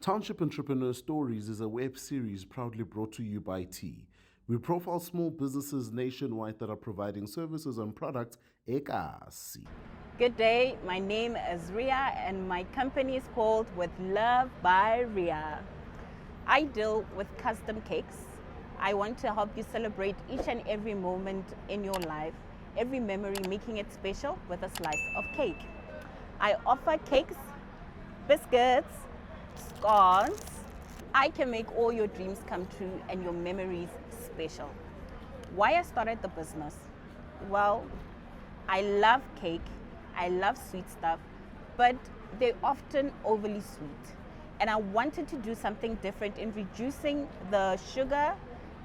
Township Entrepreneurs Stories is a web series proudly brought to you by T. We profile small businesses nationwide that are providing services and products ekasi. Good day, my name is Ria and my company is called With Love by Ria. I deal with custom cakes. I want to help you celebrate each and every moment in your life, every memory, making it special with a slice of cake. I offer cakes, biscuits, scones. I can make all your dreams come true and your memories special. Why I started the business? Well, I love cake, I love sweet stuff, but they're often overly sweet. And I wanted to do something different in reducing the sugar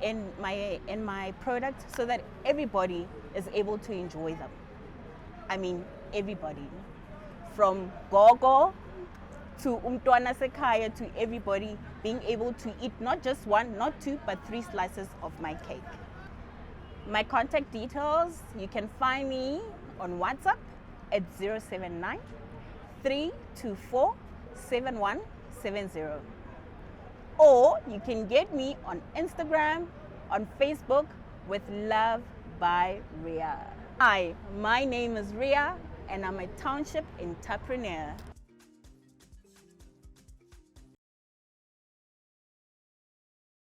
in my product so that everybody is able to enjoy them. I mean, everybody. From gogo to umntwana sekhaya to everybody being able to eat not just one, not two, but 3 slices of my cake. My contact details, you can find me on WhatsApp at 079 324 7170. Or you can get me on Instagram, on Facebook with Love by Ria. Hi, my name is Ria and I'm a Township Entrepreneur.